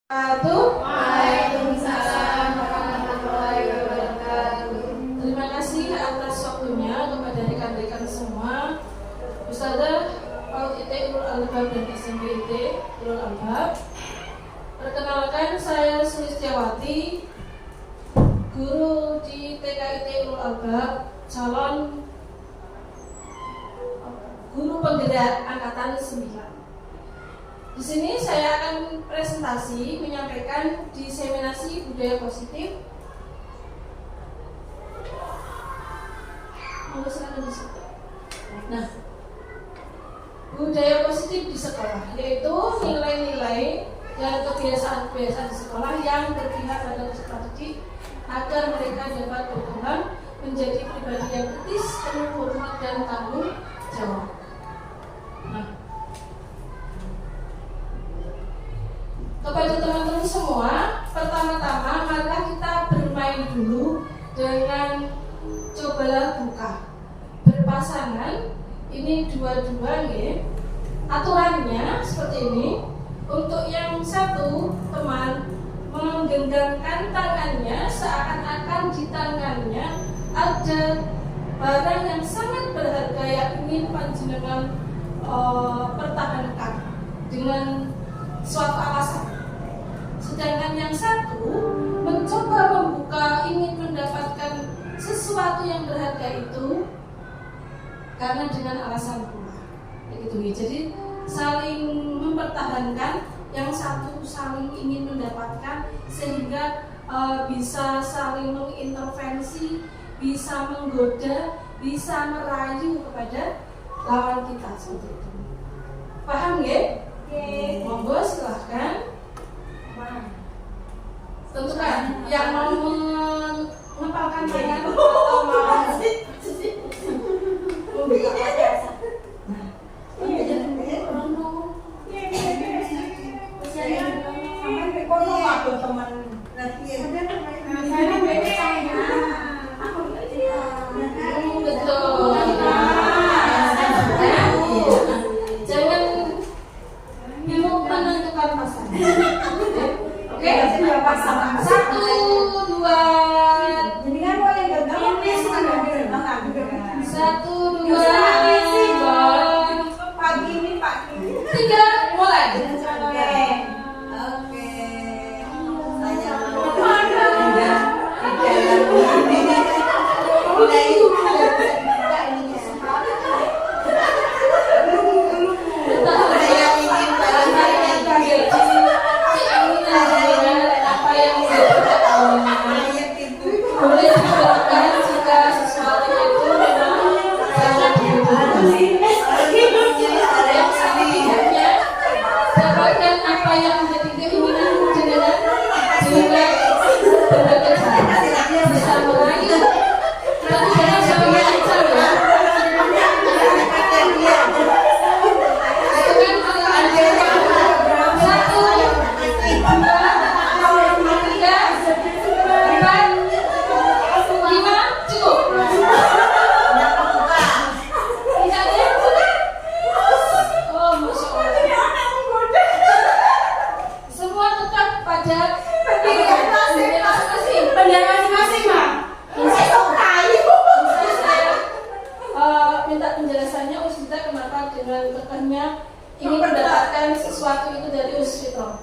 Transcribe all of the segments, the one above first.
Waalaikumsalam warahmatullahi wabarakatuh. Terima kasih atas waktunya kepada rekan-rekan semua, Ustadzah PAUD IT Ulul Albab dan SMP IT Ulul Albab. Perkenalkan, saya Sulistiawati, guru di TK IT Ulul Albab, calon guru penggerak angkatan 9. Di sini saya akan presentasi menyampaikan diseminasi budaya positif. Nah, budaya positif di sekolah yaitu nilai-nilai dan kebiasaan-kebiasaan di sekolah yang berpihak pada peserta didik agar mereka dapat berkembang menjadi pribadi yang etis, penuh hormat dan tanggung jawab. Nah, kepada teman-teman semua, pertama-tama marilah kita bermain dulu dengan cobalah buka berpasangan. Ini dua-dua ya. Aturannya seperti ini. Untuk yang satu teman menggenggamkan tangannya seakan-akan di tangannya ada barang yang sangat berharga yang ingin panjenengan pertahankan dengan suatu alasan. Sedangkan yang satu mencoba membuka, ingin mendapatkan sesuatu yang berharga itu karena dengan alasan pula. Begitu. Jadi saling mempertahankan, yang satu saling ingin mendapatkan sehingga bisa saling mengintervensi, bisa menggoda, bisa merayu kepada lawan kita seperti itu. Paham ya? Monggo silahkan. Tentukan yang mau mengepalkan tangan atau mau jangan bingung menentukan pasangan. Oke, pasangan 1, 2, ini kan mau yang gagal ini 1, 2, pagi ini pagi 3 mulai. Oke. Saya boleh dilakukan jika sesuatu itu memang sangat setidaknya dapatkan apa yang menjadi keinginan jenengan dengan berbagai cara bisa merayu, tapi jangan sampai lancar ya. Itu kan ada 1, 2, 3 ingin mendapatkan sesuatu itu dari Usfitro.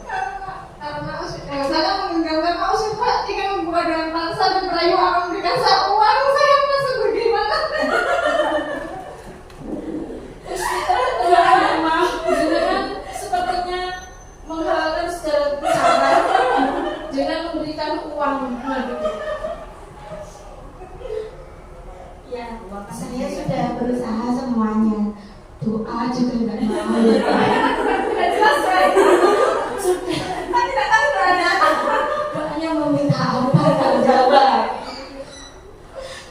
Karena saya menggenggamkan Usfitro jika membuka dengan paksa dan merayu akan memberikan saya uang, saya merasa bagaimana? Usfitro memang dengan sepertinya menghalalkan secara cara dengan memberikan uang. Ya, saya sudah berusaha semuanya. Doa juga tidak mau. Tidak jelas saya. Sudah. Saya tidak tahu berada. Doanya meminta apa tak jawab.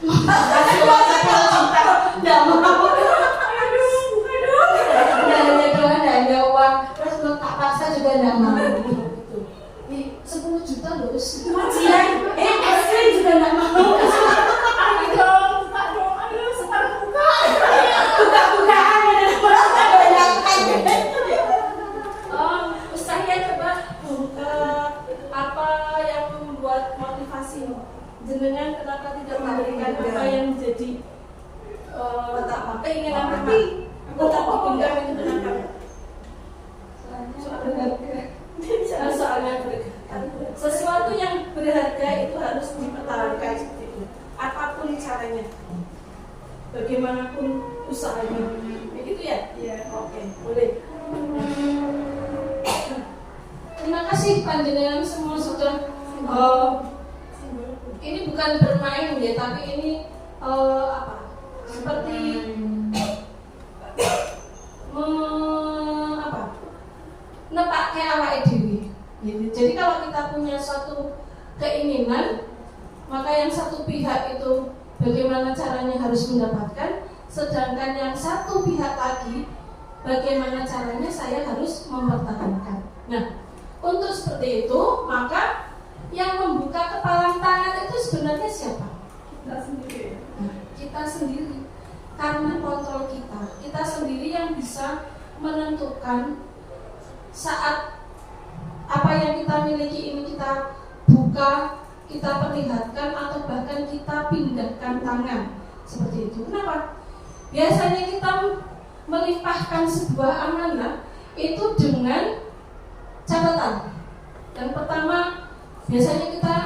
Tidak mau. Tidak hanya doa, tidak hanya uang. Terus tak paksa juga tidak mau. 10 juta loh. Ujian, es krim juga tidak mau. Buka-bukaan ada banyak. Saya coba panjenengan semua sudah ini bukan bermain ya, tapi ini seperti nepake awake dhewe gitu. Jadi kalau kita punya suatu keinginan, maka yang satu pihak itu bagaimana caranya harus mendapatkan, sedangkan yang satu pihak lagi bagaimana caranya saya harus mempertahankan. Nah, untuk seperti itu, maka yang membuka kepalan tangan itu sebenarnya siapa? Kita sendiri. Nah, kita sendiri. Karena kontrol kita. Kita sendiri yang bisa menentukan saat apa yang kita miliki ini kita buka, kita perlihatkan, atau bahkan kita pindahkan tangan. Seperti itu. Kenapa? Biasanya kita melimpahkan sebuah amanah itu dengan catatan. Yang pertama, biasanya kita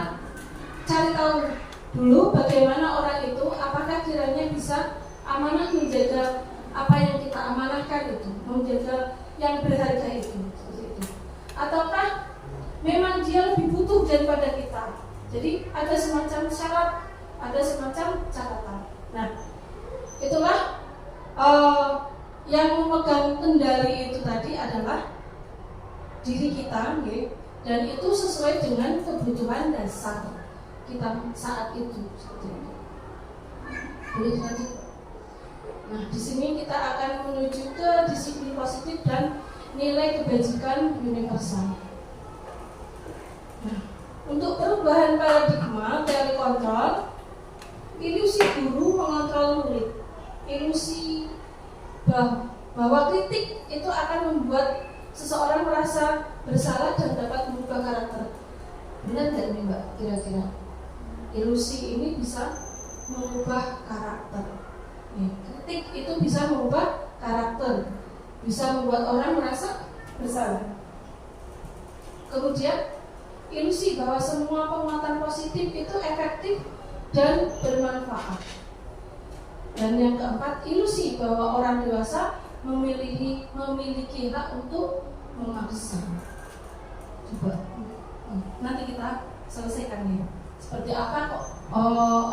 cari tahu dulu bagaimana orang itu, apakah kiranya bisa amanah menjaga apa yang kita amanahkan itu, menjaga yang berharga itu, seperti itu. Ataukah memang dia lebih butuh daripada kita. Jadi ada semacam syarat, ada semacam catatan. Nah, itulah yang memegang kendali itu tadi adalah diri kita, okay? Dan itu sesuai dengan kebutuhan dasar kita saat itu. Boleh lanjut. Nah, di sini kita akan menuju ke disiplin positif dan nilai kebajikan universal. Nah, untuk perubahan paradigma dari kontrol, ilusi guru mengontrol murid, ilusi bahwa kritik itu akan membuat seseorang merasa bersalah dan dapat mengubah karakter. Benar nggak ini Mbak? Kira-kira ilusi ini bisa mengubah karakter. Kritik itu bisa mengubah karakter, bisa membuat orang merasa bersalah. Kemudian ilusi bahwa semua penguatan positif itu efektif dan bermanfaat. Dan yang keempat, ilusi bahwa orang dewasa memiliki hak untuk memaksa. Coba nanti kita selesaikan ya. Seperti apa kok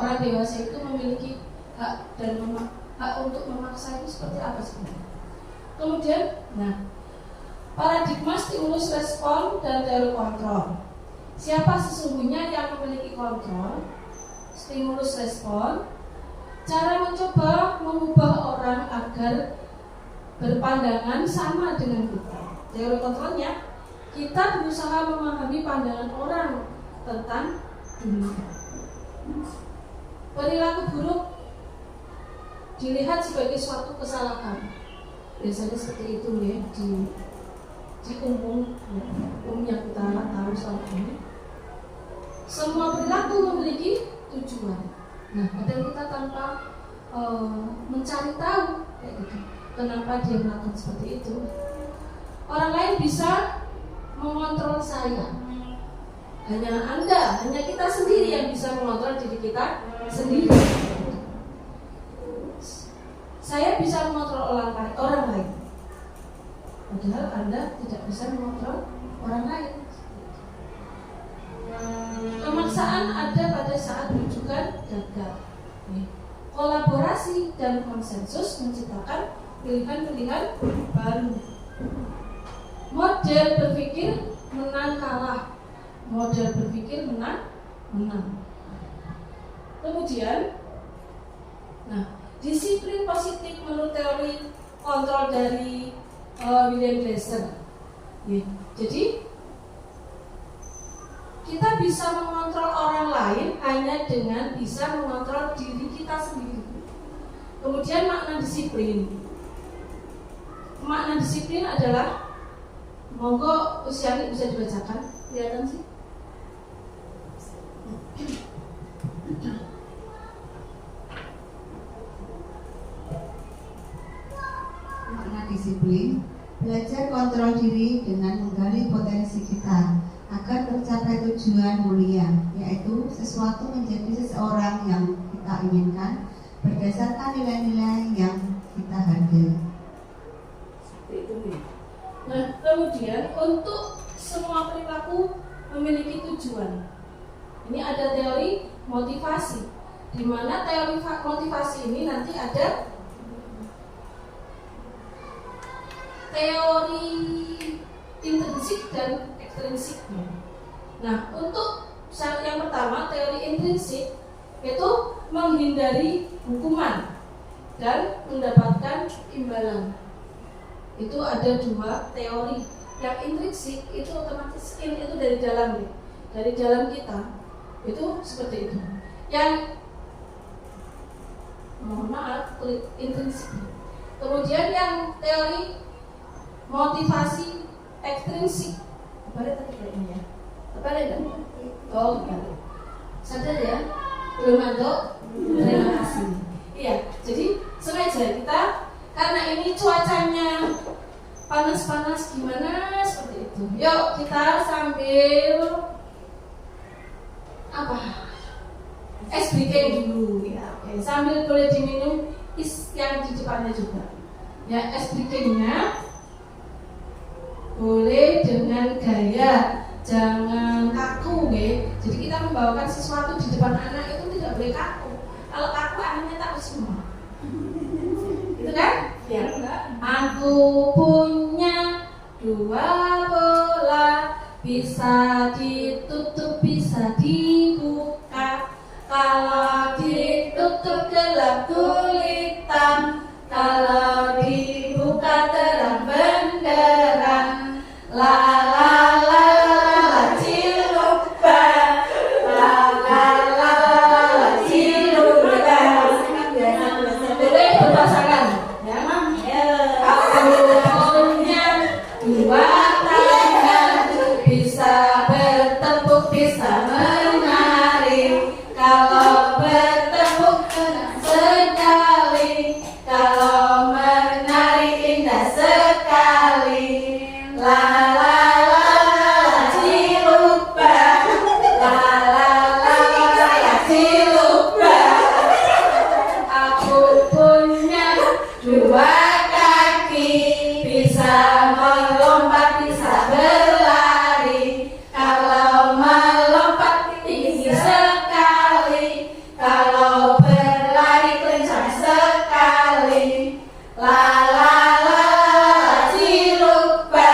orang dewasa itu memiliki hak dan hak untuk memaksa itu seperti apa sebenarnya? Kemudian, nah, paradigma stimulus respon dan teori kontrol. Siapa sesungguhnya yang memiliki kontrol? Stimulus respon. Cara mencoba mengubah orang agar berpandangan sama dengan kita. Teori kontrolnya, kita berusaha memahami pandangan orang tentang dunia. Perilaku buruk dilihat sebagai suatu kesalahan. Biasanya seperti itu ya di umum yang kita tahu selama ini. Semua perilaku memiliki tujuan. Nah, kadang kita tanpa mencari tahu kayak gitu, kenapa dia melakukan seperti itu. Orang lain bisa mengontrol saya. Hanya kita sendiri yang bisa mengontrol diri kita sendiri. Saya bisa mengontrol orang lain. Padahal Anda tidak bisa mengontrol orang lain. Pemaksaan ada pada saat rujukan gagal. Kolaborasi dan konsensus menciptakan pilihan-pilihan baru. Model berpikir menang kalah, model berpikir menang. Kemudian, nah, disiplin positif menurut teori kontrol dari William Glasser. Jadi kita bisa mengontrol orang lain hanya dengan bisa mengontrol diri kita sendiri. Kemudian makna disiplin. Makna disiplin adalah, monggo Usiani bisa dibacakan, kelihatan sih? Makna disiplin, belajar kontrol diri dengan menggali potensi kita agar tercapai tujuan mulia, yaitu sesuatu menjadi seseorang yang kita inginkan berdasarkan nilai-nilai yang kita hargai. Nah, kemudian untuk semua perilaku memiliki tujuan. Ini ada teori motivasi, di mana teori motivasi ini nanti ada teori intrinsik dan ekstrinsik. Nah, untuk yang pertama teori intrinsik itu menghindari hukuman dan mendapatkan imbalan. Itu ada dua teori. Yang intrinsik itu otomatis itu dari dalam kita itu seperti itu. Yang mohon maaf intrinsik. Kemudian yang teori motivasi ekstrinsik. Apa tadi kayaknya ya? Apa ada? Oh, benar. Sadar ya? Belum ada? Terima kasih. Iya, jadi sengaja kita karena ini cuacanya panas-panas gimana seperti itu. Yuk kita sambil apa? Es bikin dulu ya. Oke, sambil boleh diminum yang di depannya juga. Ya, es bikinnya boleh dengan gaya, jangan kaku ya. Jadi kita membawakan sesuatu di depan anak itu tidak boleh kaku. Kalau kaku anaknya takut semua. Gitu kan? Ya. Aku punya 2 bola, bisa ditutup, bisa dibuka. Kalau ditutup gelap kulitan, kalau dibuka terang benderang. La la la la cilupa, la la la la cilupa. Boleh berpasangan, ya? Aku punya 2 tangan, bisa bertepuk, bisa menari. Kalau bertepuk sekali, kalau menari indah sekali. La la la cilupa, la la la la cilupa. Aku punya 2 kaki, bisa melompat, bisa berlari. Kalau melompat tinggi sekali, kalau berlari kencang sekali. La la la cilupa,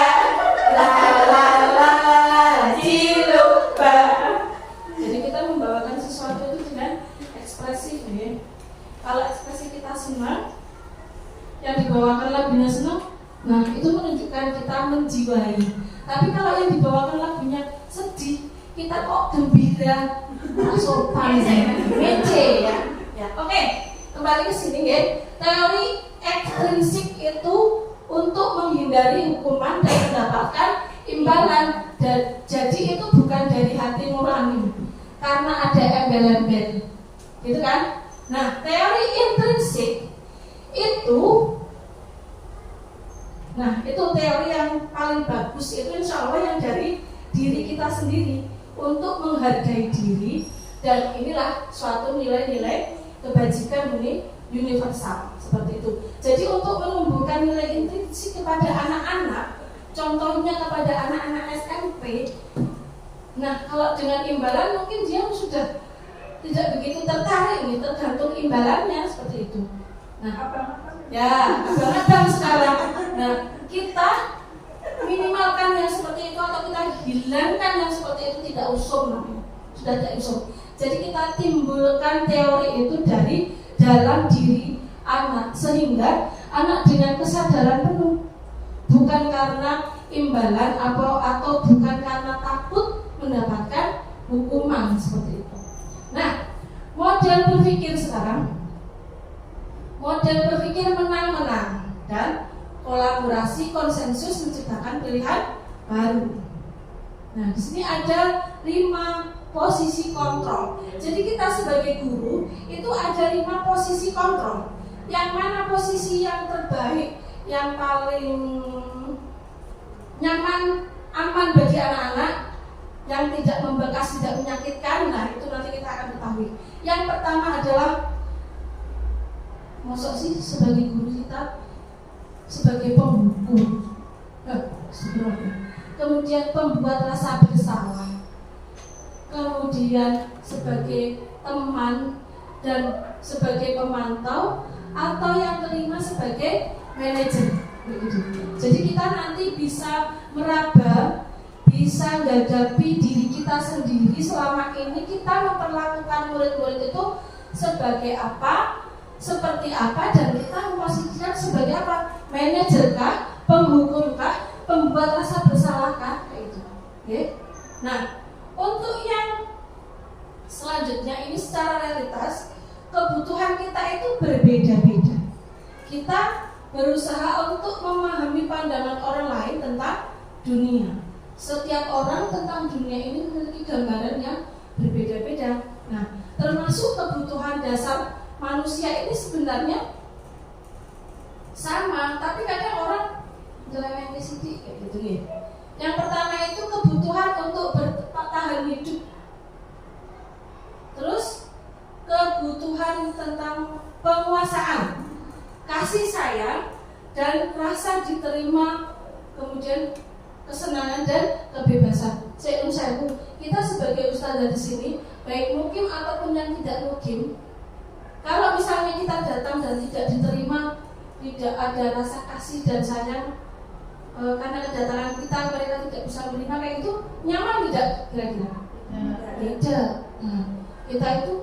la la la cilupa. Jadi kita membawakan sesuatu itu dengan ekspresif ya. Kalau ekspresi kita senang, yang dibawakan lagunya senang, nah itu menunjukkan kita menjiwai. Tapi kalau yang dibawakan lagunya sedih, kita kok gembira, sopan, mece ya. Oke, kembali ke sini ya. Teori ekstrinsik itu untuk menghindari hukuman dan mendapatkan imbalan. Dan jadi itu bukan dari hati nurani, karena ada embel-embel, gitu kan? Nah, teori intrinsik itu, nah itu teori yang paling bagus, itu insya Allah yang dari diri kita sendiri untuk menghargai diri, dan inilah suatu nilai-nilai kebajikan ini universal seperti itu. Jadi untuk menumbuhkan nilai intrinsik kepada anak-anak, contohnya kepada anak-anak SMP, nah kalau dengan imbalan mungkin dia sudah tidak begitu tertarik nih, tergantung imbalannya seperti itu. Nah, ya, abang-abang sekarang. Nah, kita minimalkan yang seperti itu atau kita hilangkan yang seperti itu, tidak usum namanya. Sudah tidak usum. Jadi kita timbulkan teori itu dari dalam diri anak, sehingga anak dengan kesadaran penuh, bukan karena imbalan atau bukan karena takut mendapatkan hukuman seperti itu. Nah, model berpikir sekarang, model berpikir menang-menang dan kolaborasi konsensus menciptakan pilihan baru. Nah, di sini ada 5 posisi kontrol. Jadi kita sebagai guru itu ada 5 posisi kontrol. Yang mana posisi yang terbaik, yang paling nyaman, aman bagi anak-anak, yang tidak membekas, tidak menyakitkan. Nah, itu nanti kita akan ketahui. Yang pertama adalah, maksud sih sebagai guru kita sebagai pembuku, kemudian pembuat rasa bersalah. kemudian sebagai teman dan sebagai pemantau, atau yang kelima sebagai manajer. Jadi kita nanti bisa meraba, bisa menghadapi diri kita sendiri selama ini kita memperlakukan murid-murid itu sebagai apa, seperti apa, dan kita memposisikan sebagai apa, manajer kah, penghukum kah, pembuat rasa bersalah kah, kayak itu. Okay? Nah, untuk yang selanjutnya ini secara realitas kebutuhan kita itu berbeda-beda. Kita berusaha untuk memahami pandangan orang lain tentang dunia. Setiap orang tentang dunia ini memiliki gambaran yang berbeda-beda. Nah, termasuk kebutuhan dasar manusia ini sebenarnya sama, tapi kadang orang jelek sedikit kayak gitu ya. Yang pertama itu kebutuhan untuk bertahan hidup. Terus kebutuhan tentang penguasaan, kasih sayang, dan rasa diterima, kemudian kesenangan dan kebebasan. Kita sebagai ustazah di sini, baik mukim ataupun yang tidak mukim, kalau misalnya kita datang dan tidak diterima, tidak ada rasa kasih dan sayang karena kedatangan kita, mereka tidak bisa menerima, kayak itu nyaman tidak kira-kira? Tidak. Nah, kita itu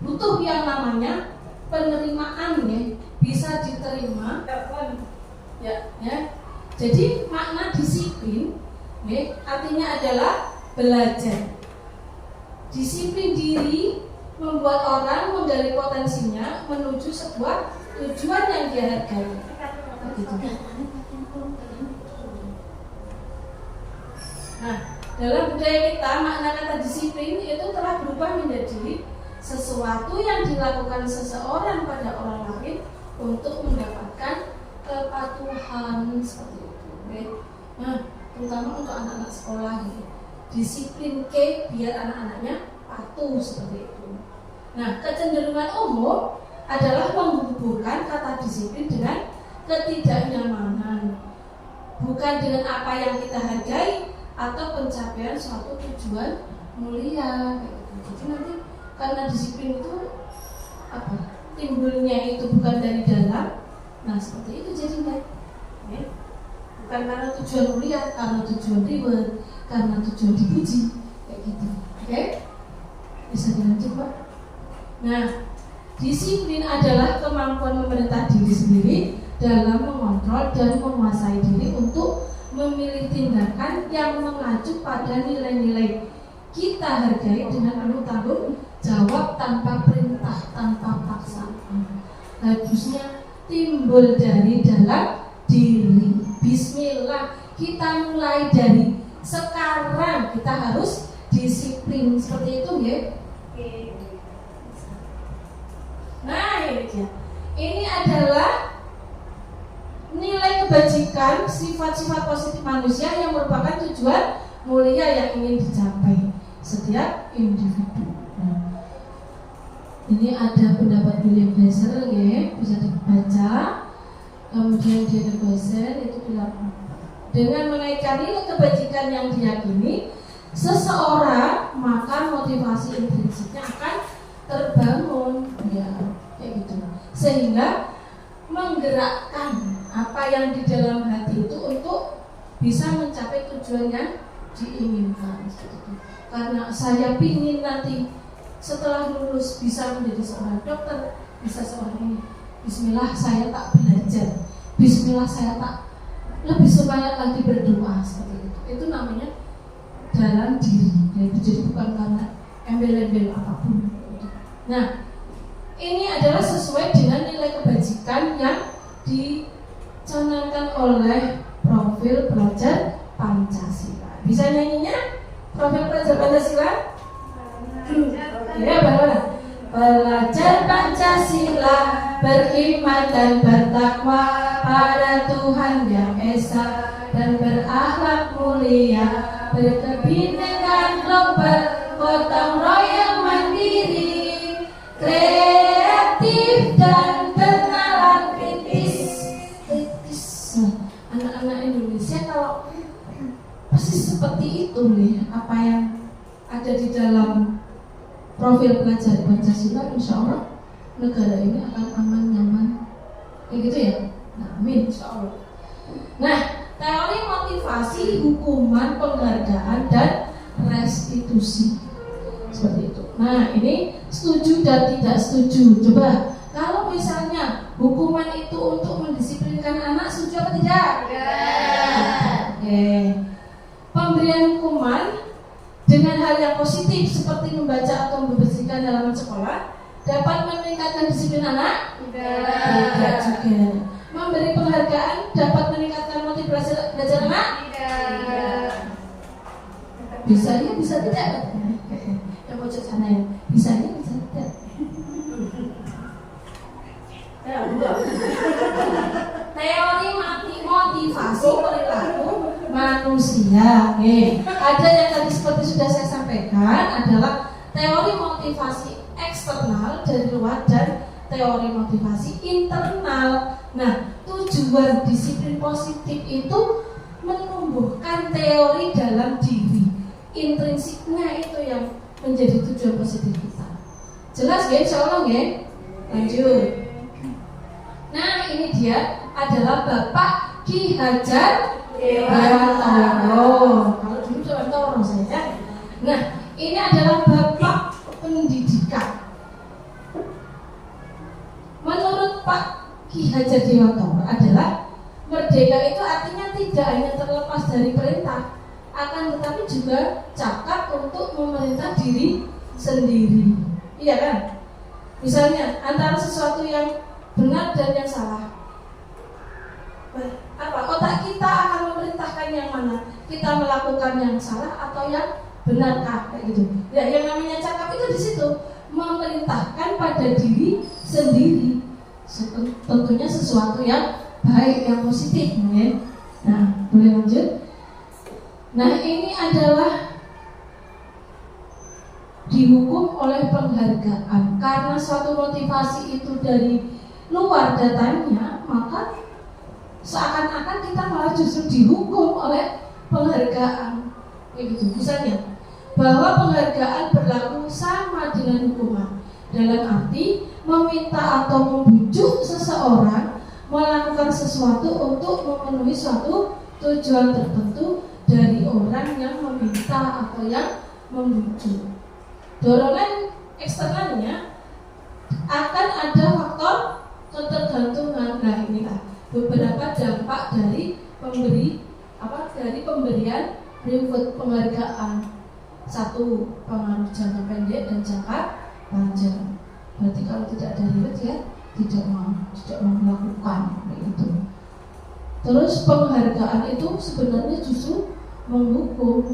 butuh yang namanya penerimaan, ya, bisa diterima, ya. Jadi makna disiplin, ya, artinya adalah belajar. Disiplin diri membuat orang menggali potensinya menuju sebuah tujuan yang dihargai. Begitu. Nah, dalam budaya kita makna kata disiplin itu telah berubah menjadi sesuatu yang dilakukan seseorang pada orang lain untuk mendapatkan kepatuhan, seperti itu. Okay? Nah, terutama untuk anak-anak sekolah, gitu. Disiplin biar anak-anaknya patuh, seperti itu. Nah, kecenderungan umum adalah menghubungkan kata disiplin dengan ketidaknyamanan, bukan dengan apa yang kita hargai atau pencapaian suatu tujuan mulia. Jadi nanti karena disiplin itu apa? Timbulnya itu bukan dari dalam. Nah, seperti itu jadinya. Ya. Bukan karena tujuan mulia, karena tujuan reward, karena tujuan dipuji, kayak gitu. Oke? Bisa dilanjut, Pak? Nah, disiplin adalah kemampuan memerintah diri sendiri dalam mengontrol dan menguasai diri untuk memilih tindakan yang mengacu pada nilai-nilai kita hargai dengan penuh tanggung jawab, tanpa perintah, tanpa paksaan. Harusnya timbul dari dalam diri. Bismillah, kita mulai dari sekarang, kita harus disiplin, seperti itu ya. Nah, ini dia. Ini adalah nilai kebajikan, sifat-sifat positif manusia yang merupakan tujuan mulia yang ingin dicapai setiap individu. Nah, ini ada pendapat William Glasser, ya, bisa dibaca. Kemudian dia Glasser itu bilang, dengan menaikkan nilai kebajikan yang diyakini seseorang, maka motivasi intrinsiknya akan terbangun, ya, kayak gitu. Sehingga menggerakkan apa yang di dalam hati itu untuk bisa mencapai tujuan yang diinginkan. Karena saya pingin nanti setelah lulus bisa menjadi seorang dokter, bisa seorang ini. Bismillah saya tak belajar, bismillah saya tak lebih semangat lagi berdoa, seperti itu. Itu namanya dalam diri. Jadi bukan karena embel-embel apapun. Nah, ini adalah sesuai dengan nilai kebajikan yang dicanangkan oleh profil pelajar Pancasila. Bisa nyanyinya? Profil pelajar Pancasila? Ya, bagaimana? Pelajar Pancasila beriman dan bertakwa pada Tuhan Yang Esa dan berakhlak mulia, berkebinekaan global, gotong royong mandiri, kreatif dan bernalar kritis. Anak-anak Indonesia kalau pasti seperti itu nih, apa yang ada di dalam profil pelajar Pancasila, insya Allah negara ini akan aman, nyaman, kayak gitu ya. Nah, amin, insya Allah. Nah, teori motivasi, hukuman, penghargaan, dan restitusi seperti itu. Nah, ini setuju dan tidak setuju. Coba, kalau misalnya hukuman itu untuk mendisiplinkan anak, setuju apa tidak? Oke. Pemberian hukuman dengan hal yang positif seperti membaca atau membersihkan halaman sekolah dapat meningkatkan disiplin anak? Tidak juga. Memberi penghargaan dapat meningkatkan motivasi belajar anak? Tidak. Bisa ya, bisa tidak? Yang pojok sana ya, bisa ya, bisa tidak? Teori motivasi perilaku manusia. Ada yang tadi seperti sudah saya sampaikan adalah teori motivasi eksternal dari luar dan teori motivasi internal. Nah, tujuan disiplin positif itu menumbuhkan teori dalam diri. Intrinsiknya itu yang menjadi tujuan positif kita. Jelas ya, insya Allah ya. Lanjut. Nah, ini dia adalah Bapak Ki Hajar Dewantoro. Kalau dulu Dewantoro saya. Nah, ini adalah Bapak pendidikan. Menurut Pak Ki Hajar Dewantoro adalah merdeka itu artinya tidak hanya terlepas dari perintah, akan tetapi juga cakap untuk memerintah diri sendiri. Iya kan? Misalnya antara sesuatu yang benar dan yang salah, apa otak kita akan memerintahkan yang mana? Kita melakukan yang salah atau yang benarkah, kayak gitu. Ya, yang namanya cakap itu di situ memerintahkan pada diri sendiri. Tentunya sesuatu yang baik, yang positif, ya. Nah, boleh lanjut. Nah, ini adalah dihukum oleh penghargaan. Karena suatu motivasi itu dari luar datanya, maka seakan-akan kita malah justru dihukum oleh penghargaan. Begitu. Misalnya, bahwa penghargaan berlaku sama dengan hukuman. Dalam arti meminta atau membujuk seseorang melakukan sesuatu untuk memenuhi suatu tujuan tertentu dari orang yang meminta atau yang membujuk. Dorongan eksternalnya akan ada faktor ketergantungan. Nah, inilah beberapa dampak dari pemberian reward, penghargaan. Satu, pengaruh jangka pendek dan jangka panjang. Berarti kalau tidak ada reward ya tidak mau melakukan itu. Terus penghargaan itu sebenarnya justru menghukum,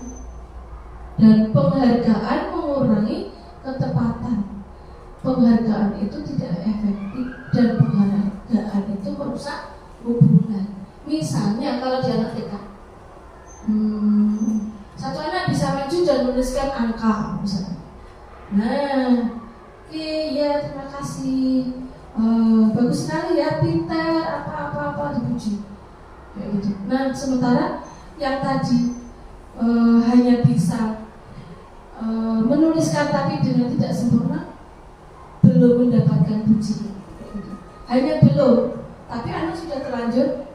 dan penghargaan mengurangi ketepatan. Penghargaan itu tidak efektif dan penghargaan itu merusak hubungan. Misalnya kalau di anak TK, satu anak bisa maju dan menuliskan angka misalnya. Nah, ya terima kasih, bagus sekali ya, pintar, apa dipuji, kayak gitu. Nah, sementara yang tadi hanya bisa menuliskan tapi dengan tidak sempurna, belum mendapatkan pujian, gitu. Hanya belum, tapi anak sudah terlanjur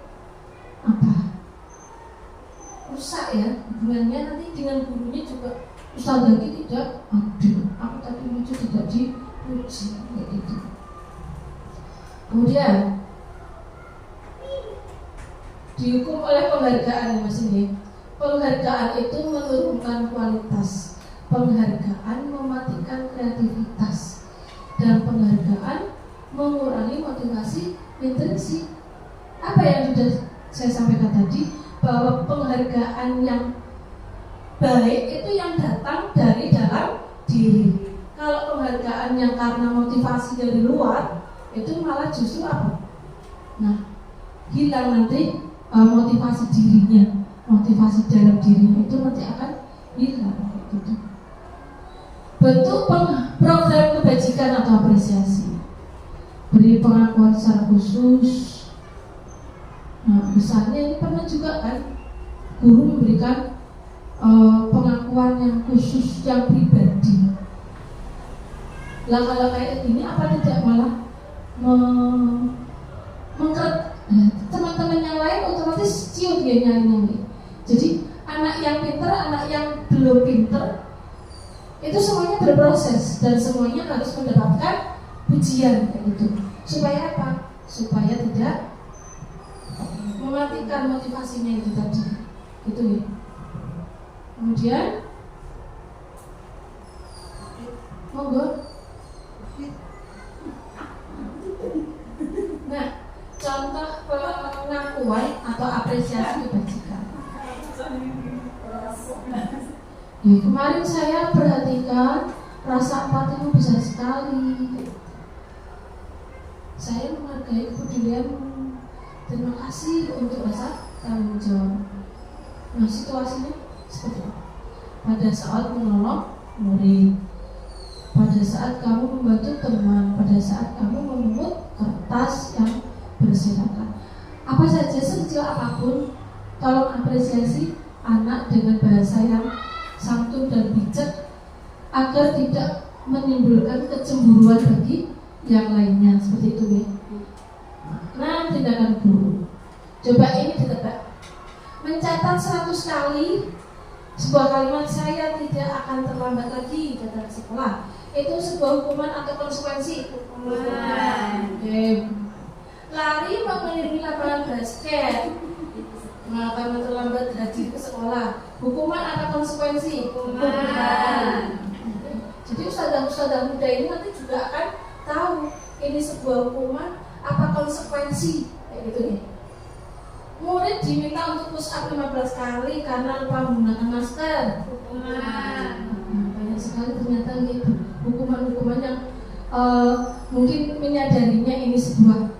rusak ya hubungannya nanti dengan gurunya juga. Ustaz lagi tidak adil, aku tadi lucu tidak dipuji, kayak gitu. Kemudian dihukum oleh penghargaan, Mas ini. Penghargaan itu menurunkan kualitas, penghargaan mematikan kreativitas, dan penghargaan mengurangi motivasi intrinsik. Apa yang sudah saya sampaikan tadi, bahwa penghargaan yang baik itu yang datang dari dalam diri. Kalau penghargaan yang karena motivasi dari luar, itu malah justru apa? Nah, hilang nanti motivasi dirinya, motivasi dalam dirinya itu nanti akan hilang. Gitu. Bentuk program kebajikan atau apresiasi, beri pengakuan secara khusus. Nah, misalnya ini pernah juga kan guru memberikan pengakuan yang khusus, yang pribadi. Lah kalau kayak gini apa tidak malah mengkeret teman-teman yang lain, otomatis ciut dia nyari-nyari. Jadi anak yang pinter, anak yang belum pinter, itu semuanya berproses dan semuanya harus mendapatkan pujian kayak gitu. Supaya apa? Supaya tidak mematikan motivasinya itu tadi. Gitu ya. Kemudian monggo. Nah, contoh pengakuan atau apresiasi dibagikan. Kemarin saya perhatikan rasa empatimu besar sekali. Saya menghargai kepedulianmu. Terima kasih untuk rasa tanggung jawab. Nah, situasinya seperti apa? Pada saat menolong murid, pada saat kamu membantu teman, pada saat kamu memungut kertas yang berserakan, apa saja sekecil apapun, tolong apresiasi anak dengan bahasa yang santun dan bijak agar tidak menimbulkan kecemburuan bagi yang lainnya, seperti itu ya. Nah, tindakan guru, coba ini ditebak. Mencatat 100 kali sebuah kalimat "saya tidak akan terlambat lagi datang ke sekolah", itu sebuah hukuman atau konsekuensi? Hukuman. Lari mengelilingi lapangan basket, nah, karena terlambat hadir ke sekolah, hukuman atau konsekuensi? Hukuman. Jadi ustadzah muda ini nanti juga akan tahu ini sebuah hukuman apa konsekuensi, kayak gitu ya. Murid diminta untuk push up 15 kali karena lupa menggunakan masker, hukuman. Banyak sekali ternyata gitu hukuman-hukuman yang mungkin menyadarinya ini sebuah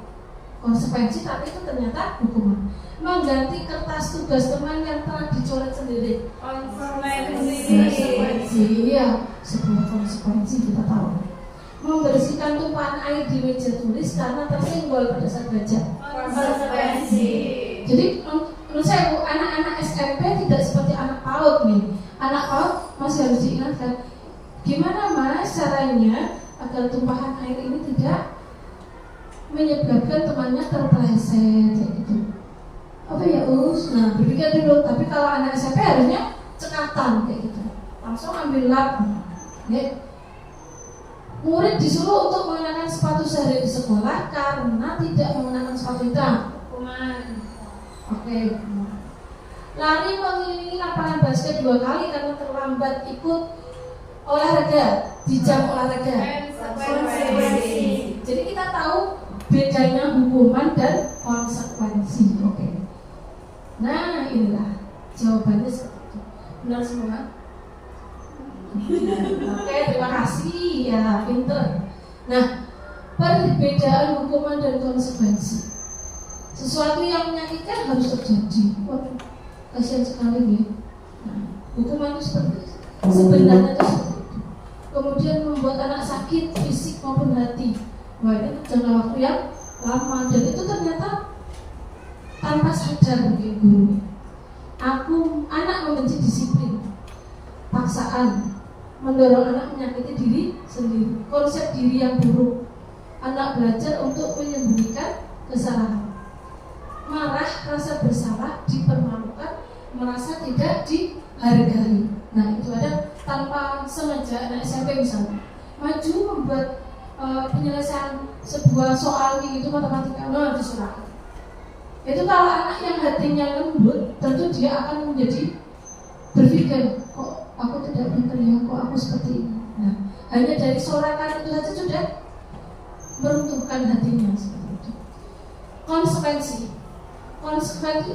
konsekuensi, tapi itu ternyata hukuman. Mengganti kertas tugas teman yang telah dicoret sendiri, konsekuensi. Iya, sebuah konsekuensi, kita tahu. Membersihkan tumpahan air di meja tulis karena tersenggol pada saat belajar, konsekuensi. Jadi menurut saya anak-anak SMP tidak seperti anak PAUD nih. Anak PAUD masih harus diingatkan, gimana mas caranya agar tumpahan air ini tidak menyebabkan temannya terpeleset, kayak gitu. Apa ya us? Nah, berpikir dulu. Tapi kalau anak SMP harusnya cekatan kayak gitu, langsung ambil lap. Ya. Murid disuruh untuk mengenakan sepatu sehari di sekolah karena tidak mengenakan sepatu hitam, hukuman. Oke. Lari mengelilingi lapangan basket 2 kali karena terlambat ikut olahraga di jam olahraga, konsekuensi. Jadi kita tahu bedanya hukuman dan konsekuensi. Oke. Nah, inilah jawabannya seperti itu. Benar semua? Oke, terima kasih ya, pinter. Nah, perbedaan hukuman dan konsekuensi. Sesuatu yang menyakitkan harus terjadi. Waduh, kasihan sekali ya. Nah, hukuman itu seperti itu. Sebenarnya itu seperti itu. Kemudian membuat anak sakit fisik maupun hati. Wah, ini jangka waktu yang lama dan itu ternyata tanpa sadar mungkin guru. Anak membenci disiplin, paksaan, mendorong anak menyakiti diri sendiri, konsep diri yang buruk. Anak belajar untuk menyembunyikan kesalahan, marah, rasa bersalah, dipermalukan, merasa tidak dihargai. Nah, itu ada tanpa sengaja anak SMP misalnya maju membuat penyelesaian sebuah soal gitu matematika, nah disuruh. Itu kalau anak yang hatinya lembut, tentu dia akan menjadi berpikir, kok aku tidak pintar ya, kok aku seperti ini. Nah, hanya dari sorakan itu saja sudah meruntuhkan hatinya seperti itu. Konsekuensi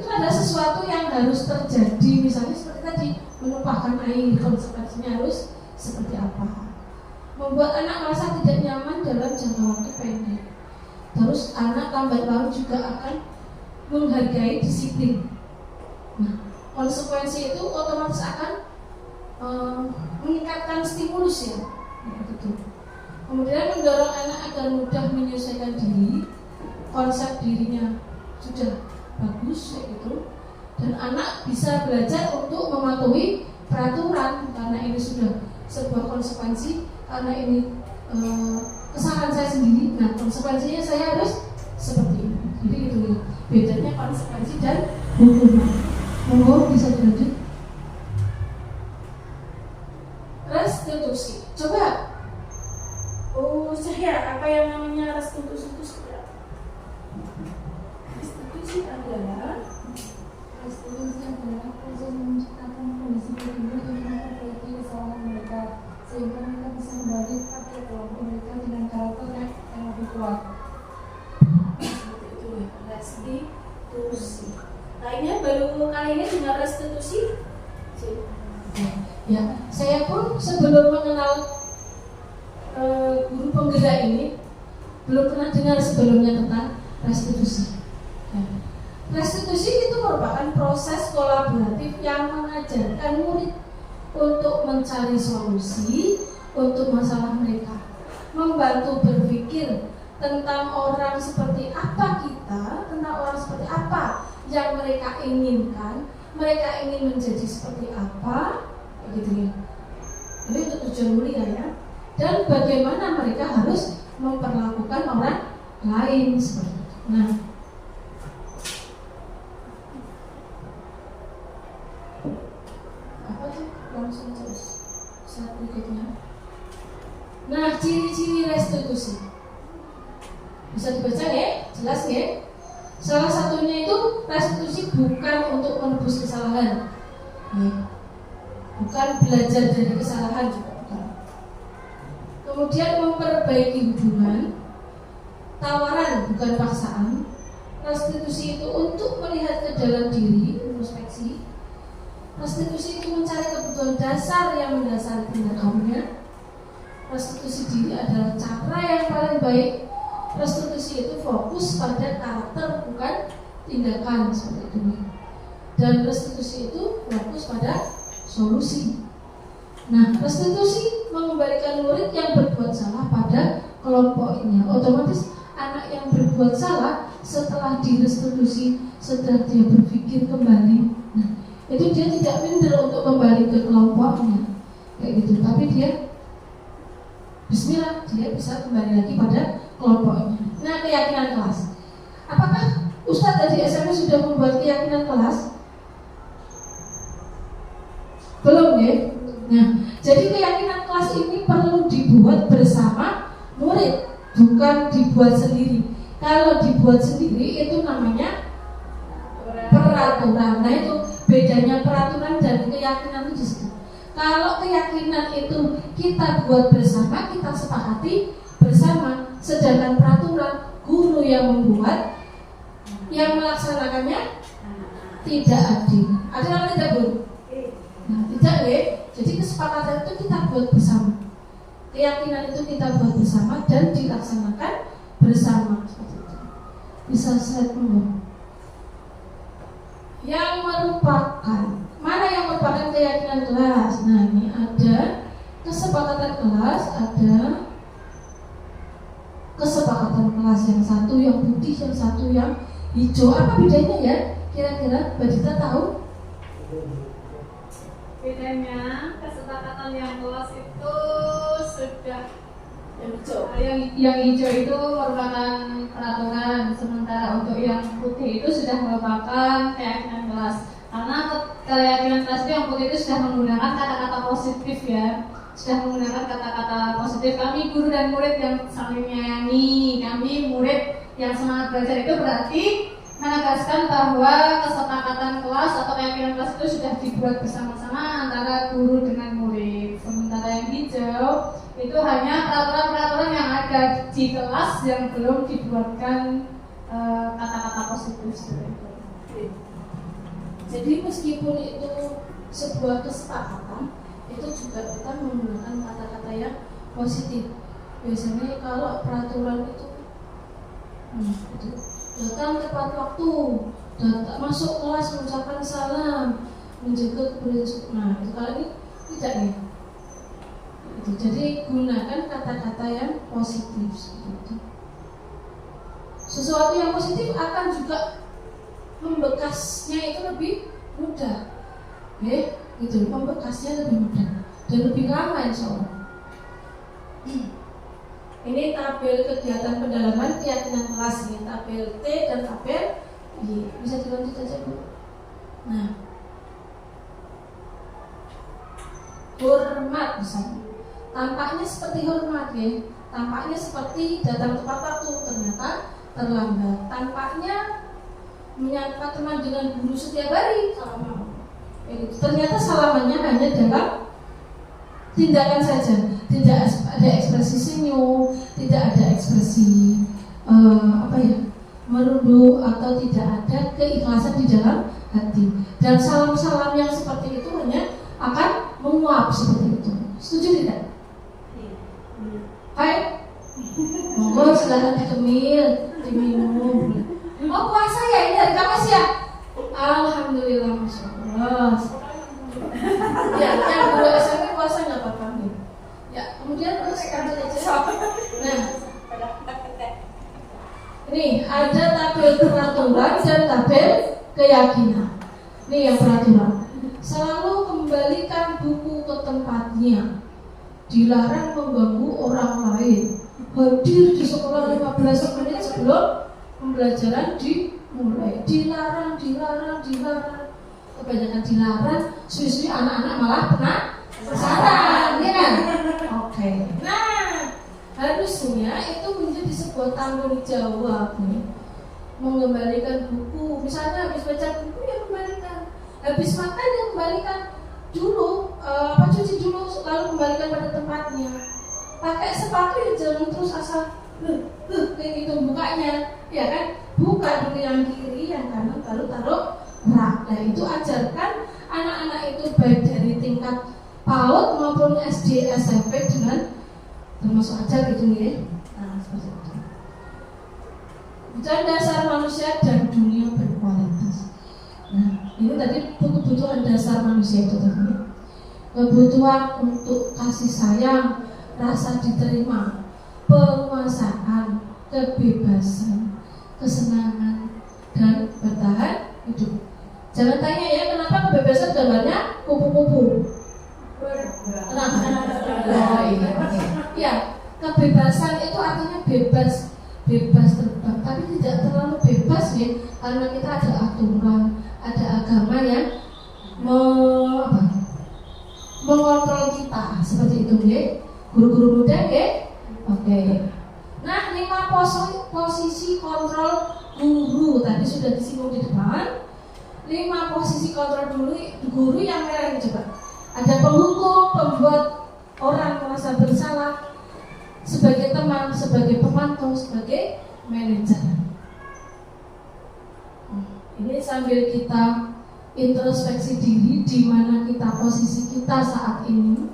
itu adalah sesuatu yang harus terjadi, misalnya seperti tadi menumpahkan air, konsekuensinya harus seperti apa? Membuat anak merasa tidak nyaman dalam jangka waktu pendek. Terus anak lambat laun juga akan menghargai disiplin. Nah, konsekuensi itu otomatis akan meningkatkan stimulus ya, gitu. Kemudian mendorong anak agar mudah menyesuaikan diri, konsep dirinya sudah bagus kayak gitu, dan anak bisa belajar untuk mematuhi peraturan karena ini sudah sebuah konsekuensi, karena ini kesalahan saya sendiri. Nah, konsekuensinya saya harus seperti ini. Jadi itu bedanya konsekuensi dan hukuman. Monggo bisa dilanjut. Restitusi. Coba Cahya, apa yang namanya restitusi itu seperti apa? Restitusi adalah proses menciptakan kondisi penduduk yang memperbaiki kesalahan mereka sehingga mereka bisa kembali ke kelompok mereka dengan karakter yang lebih kuat. Seperti itu ya, restitusi. Lainnya baru kali ini dengar restitusi. Ya, saya pun sebelum mengenal guru penggerak ini belum pernah dengar sebelumnya tentang restitusi. Ya. Restitusi itu merupakan proses kolaboratif yang mengajarkan murid untuk mencari solusi untuk masalah mereka, membantu berpikir tentang orang seperti apa kita, tentang orang seperti apa yang mereka inginkan, mereka ingin menjadi seperti apa, begitu ya. Ini untuk tujuan mulia ya. Dan bagaimana mereka harus memperlakukan orang lain seperti itu. Nah, apa tuh? Langsung terus slide berikutnya. Nah, ciri-ciri restitusi bisa dibaca ya, jelas ya. Salah satunya itu restitusi bukan untuk menebus kesalahan, ya. Bukan belajar dari kesalahan juga bukan. Kemudian memperbaiki hubungan, tawaran bukan paksaan. Restitusi itu untuk melihat ke dalam diri, introspeksi. Restitusi itu mencari kebutuhan dasar yang mendasari tindakannya. Restitusi diri adalah cara yang paling baik. Restitusi itu fokus pada karakter bukan tindakan seperti itu. Dan restitusi itu fokus pada solusi. Nah, restitusi mengembalikan murid yang berbuat salah pada kelompoknya. Otomatis anak yang berbuat salah setelah direstitusi, setelah dia berpikir kembali, nah, itu dia tidak minder untuk kembali ke kelompoknya, kayak gitu. Tapi dia bismillah, dia bisa kembali lagi pada kelompoknya. Nah, keyakinan kelas. Apakah Ustadz dari SMP sudah membuat keyakinan kelas? Belum ya? Nah, jadi keyakinan kelas ini perlu dibuat bersama murid, bukan dibuat sendiri. Kalau dibuat sendiri itu namanya peraturan. Nah, itu bedanya peraturan dan keyakinan itu disitu. Kalau keyakinan itu kita buat bersama, kita sepakati bersama. Sedangkan peraturan guru yang membuat, yang melaksanakannya tidak adil. Adil atau tidak, Bu? Nah, tidak ya. Jadi kesepakatan itu kita buat bersama. Keyakinan itu kita buat bersama dan dilaksanakan bersama. Bisa slide dulu. Yang merupakan, mana yang merupakan keyakinan kelas? Nah, ini ada kesepakatan kelas, ada kesepakatan kelas yang satu yang putih, yang satu yang hijau. Apa bedanya ya? Kira-kira Mbak Dita tahu? Bedanya kesepakatan yang kelas itu sudah yang hijau itu merupakan peraturan, sementara untuk yang putih itu sudah merupakan keyakinan kelas. Karena keyakinan kelas itu yang putih itu sudah menggunakan kata-kata positif ya, sudah menggunakan kata-kata positif. Kami guru dan murid yang saling menyayangi, kami murid yang semangat belajar, itu berarti menegaskan bahwa kesepakatan kelas atau keyakinan kelas itu sudah dibuat bersama-sama antara guru dengan murid. Sementara yang hijau itu hanya peraturan-peraturan yang ada di kelas yang belum dibuatkan kata-kata positif seperti itu. Jadi meskipun itu sebuah kesepakatan, itu juga kita menggunakan kata-kata yang positif. Biasanya kalau peraturan itu datang tepat waktu, masuk kelas mengucapkan salam, menjaga kebersihan. Nah, itu kali ini tidak ya. Itu. Jadi gunakan kata-kata yang positif seperti itu. Sesuatu yang positif akan juga membekasnya itu lebih mudah. gitu. Pembekasnya lebih mudah dan lebih lama insya Allah. Ini tabel kegiatan pendalaman keyakinan kelas ini, tabel T dan tabel Y. Bisa dilanjut aja Bu. Nah, hormat misalnya. Tampaknya seperti hormat ya. Tampaknya seperti datang tepat waktu, ternyata terlambat. Tampaknya menyapa teman dengan guru setiap hari, salam. Ternyata salamannya hanya dalam tindakan saja, tidak ada ekspresi senyum, tidak ada ekspresi merunduk atau tidak ada keikhlasan di dalam hati. Dan salam-salam yang seperti itu hanya akan menguap seperti itu. Setuju tidak? Hai, monggo silahkan dikemil, diminum. Oh puasa ya ini hari Kamis ya? Alhamdulillah, masya Allah. Ya, yang dua SMP puasa nggak apa-apa nih. Ya, kemudian terus lanjut aja. Nah, ini ada tabel peraturan dan tabel keyakinan. Ini yang peraturan. Selalu kembalikan buku ke tempatnya. Dilarang mengganggu orang lain. Hadir di sekolah 15 menit sebelum pembelajaran dimulai. Dilarang. Kebanyakan dilarang, suwi-suwi anak-anak malah penasaran, ya kan? Oke. Nah, harusnya itu menjadi sebuah tanggung jawab nih. Mengembalikan buku, misalnya habis baca buku ya kembalikan, habis makan ya kembalikan dulu, cuci dulu lalu kembalikan pada tempatnya. Pakai sepatu ya jangan terus asal kayak gitu bukanya, ya kan? Buka dulu yang kiri, yang kanan, baru taruh rak. Nah itu ajarkan anak-anak itu baik dari tingkat PAUD maupun SD, SMP dengan termasuk ajar gitu ya. Nah seperti itu. Dan dasar manusia dan dunia berkualitas. Nah ini tadi kebutuhan dasar manusia itu tadi. Kebutuhan untuk kasih sayang, rasa diterima, penguasaan, kebebasan, kesenangan, dan bertahan hidup. Jangan tanya ya kenapa kebebasan gambarnya kupu-kupu. Kenapa? Oh, iya. Ya, kebebasan itu artinya bebas terbang, tapi tidak terlalu bebas ya, karena kita ada aturan, ada agama yang mengontrol kita seperti itu ya. Guru-guru muda ya. Oke. Nah, 5 posisi kontrol guru tadi sudah disinggung di depan. 5 posisi kontrol guru yang merah ini coba. Ada penghukum, pembuat orang merasa bersalah, sebagai teman, sebagai pemantau, sebagai manajer. Ini sambil kita introspeksi diri di mana kita posisi kita saat ini.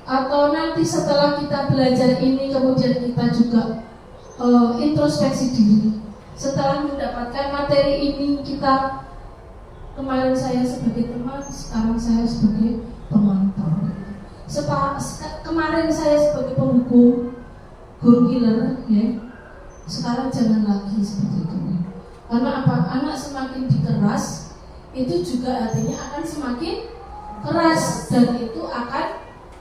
Atau nanti setelah kita belajar ini kemudian kita juga introspeksi diri. Setelah mendapatkan materi ini kita, kemarin saya sebagai teman, sekarang saya sebagai pemantau. Kemarin saya sebagai penghukum, guru killer, ya. Sekarang jangan lagi seperti itu. Karena apa? Anak semakin dikeras, itu juga artinya akan semakin keras dan itu akan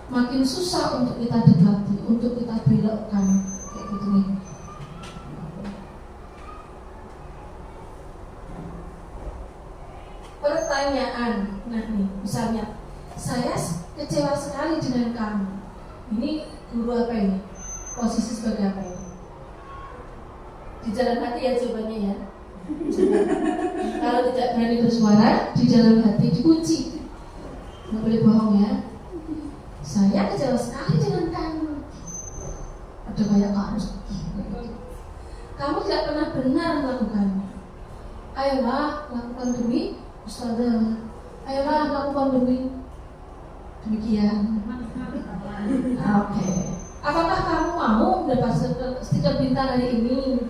makin susah untuk kita dekati, untuk kita belokkan, kayak gitu nih. Pertanyaan, nah nih, misalnya saya kecewa sekali dengan kamu. Ini guru apa ini? Posisi sebagai apa ini? Di dalam hati ya jawabannya ya. Kalau tidak berani bersuara, di dalam hati dikunci. Nggak boleh bohong ya. Saya kecewa sekali dengan kamu. Ada kayak harus. Kamu tidak pernah benar melakukannya. Ayolah lakukan demi Ustazah. Ayolah lakukan demi demikian. Oke. Apakah kamu mau mendapat stiker bintang hari ini?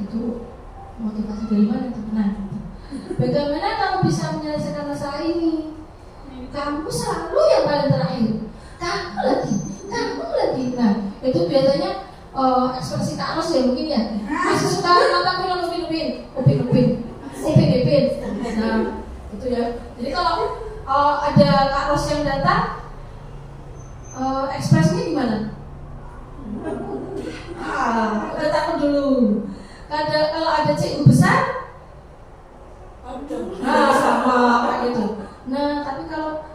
Itu motivasi dari mana teman? Bagaimana kamu bisa menyelesaikan masalah ini? Kamu selalu yang paling terakhir. Kamu lagi. Nah, itu biasanya ekspresi Kak Ros ya mungkin ya. Masih suka nonton film Upin. Nah, gitu ya. Jadi kalau ada Kak Ros yang datang, ekspresinya gimana? Udah takut dulu. Kalau ada cikgu besar, sama kayak gitu. Nah, tapi kalau